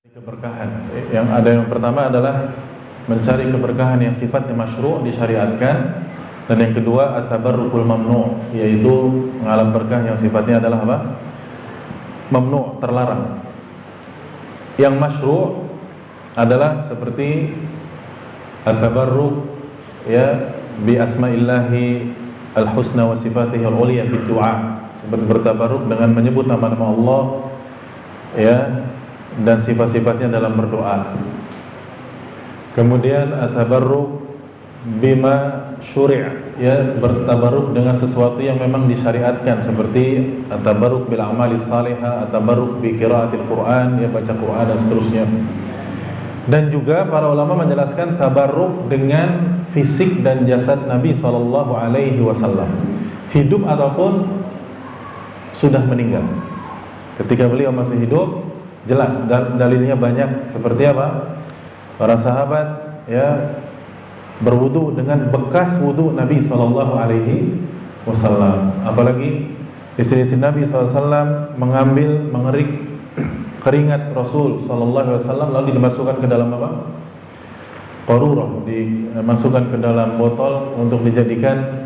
Keberkahan. Yang pertama adalah mencari keberkahan yang sifatnya masyru' disyariatkan, dan yang kedua at-tabarrukul mamnu', yaitu mengalami berkah yang sifatnya adalah apa? Mamnu', terlarang. Yang masyru' adalah seperti at-tabarruk ya bi asma'illahi al-husna wa sifatihi al-ulya fi du'a, seperti bertabarruk dengan menyebut nama-nama Allah ya dan sifat-sifatnya dalam berdoa. Kemudian at-tabarruk bima syuri', ya bertabarruk dengan sesuatu yang memang disyariatkan, seperti at-tabarruk bil a'mali salihah, at-tabarruk bi qiraatil Qur'an, ya baca Qur'an dan seterusnya. Dan juga para ulama menjelaskan tabarruk dengan fisik dan jasad Nabi sallallahu alaihi wasallam, hidup ataupun sudah meninggal. Ketika beliau masih hidup, jelas dalilnya banyak, seperti apa? Para sahabat ya berwudu dengan bekas wudu Nabi sallallahu alaihi wasallam. Apalagi istri-istri Nabi sallallahu alaihi wasallam mengerik keringat Rasul sallallahu alaihi wasallam lalu dimasukkan ke dalam apa? Qarurah, dimasukkan ke dalam botol untuk dijadikan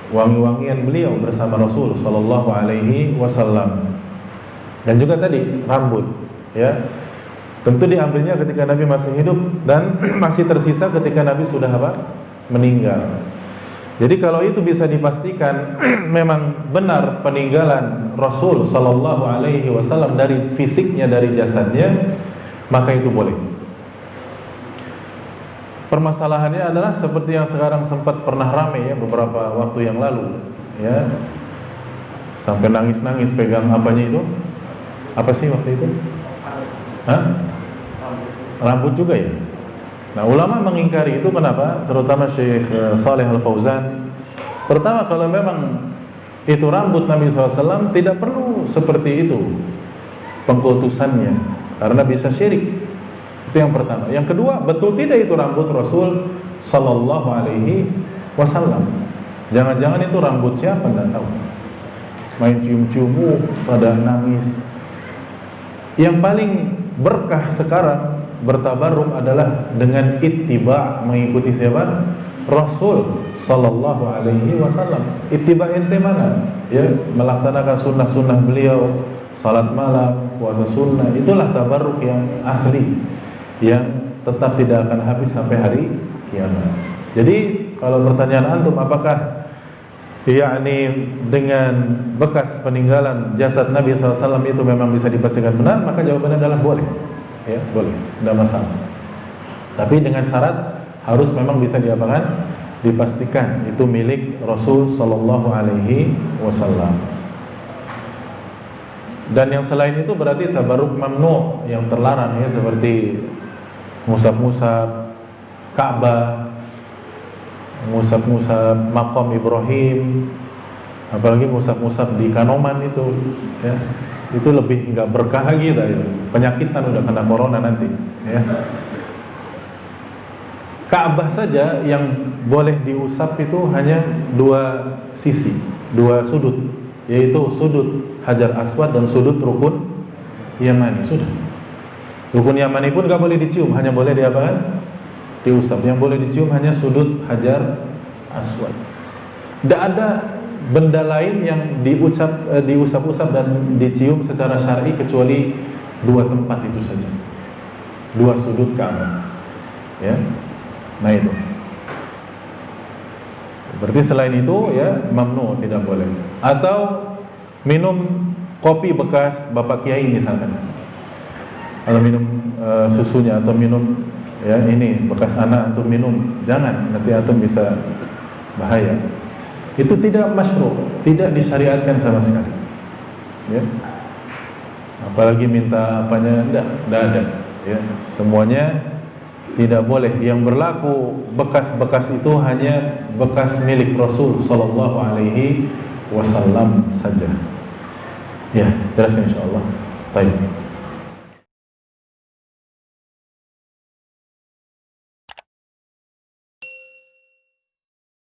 wangi-wangian beliau bersama Rasul sallallahu alaihi wasallam. Dan juga tadi rambut, ya tentu diambilnya ketika Nabi masih hidup dan masih tersisa ketika Nabi sudah apa? Meninggal. Jadi kalau itu bisa dipastikan memang benar peninggalan Rasul sallallahu alaihi wasallam dari fisiknya, dari jasadnya, maka itu boleh. Permasalahannya adalah seperti yang sekarang sempat pernah ramai ya beberapa waktu yang lalu, ya sampai nangis-nangis pegang apanya itu? Apa sih waktu itu? Hah? Rambut juga ya? Nah, ulama mengingkari itu kenapa? Terutama Syekh Shalih Al-Fauzan. Pertama, kalau memang itu rambut Nabi SAW, tidak perlu seperti itu pengkultusannya, karena bisa syirik. Itu yang pertama. Yang kedua, betul tidak itu rambut Rasul Sallallahu Alaihi Wasallam? Jangan-jangan itu rambut siapa? Tidak tahu. Main cium-cium, pada nangis. Yang paling berkah sekarang bertabarruk adalah dengan ittiba', mengikuti siapa? Rasul sallallahu alaihi wasallam. Ittiba' ente mana? Ya, melaksanakan sunnah-sunnah beliau, salat malam, puasa sunnah. Itulah tabarruk yang asli, yang tetap tidak akan habis sampai hari kiamat. Jadi kalau pertanyaan antum apakah yakni dengan bekas peninggalan jasad Nabi SAW itu memang bisa dipastikan benar, maka jawabannya adalah boleh. Ya, boleh, tidak masalah. Tapi dengan syarat harus memang bisa diapakan? Dipastikan itu milik Rasul sallallahu alaihi wasallam. Dan yang selain itu berarti tabarruk mamnu, yang terlarang ya, seperti musab-musab Ka'bah, musab-musab Maqam Ibrahim, apalagi musab-musab di Kanoman itu ya. Itu lebih enggak berkah lagi dah itu. Penyakitan udah kena corona nanti ya. Ka'bah saja yang boleh diusap itu hanya dua sisi, dua sudut, yaitu sudut Hajar Aswad dan sudut Rukun Yamani. Sudah. Rukun Yamani pun enggak boleh dicium, hanya boleh diapakan? Diusap. Yang boleh dicium hanya sudut Hajar Aswad. Tidak ada benda lain yang diusap-usap dan dicium secara syar'i kecuali dua tempat itu saja, dua sudut Ka'bah. Ya, nah itu. Berarti selain itu ya mamnu, tidak boleh. Atau minum kopi bekas Bapak Kiai misalkan. Kalau minum susunya atau minum ya ini bekas anak antum minum, jangan, nanti antum bisa bahaya. Itu tidak masyru', tidak disyariatkan sama sekali. Ya. Apalagi minta apanya, tidak ada. Ya. Semuanya tidak boleh. Yang berlaku bekas-bekas itu hanya bekas milik Rasul sallallahu alaihi wasallam saja. Ya, jelas insyaallah. Baik.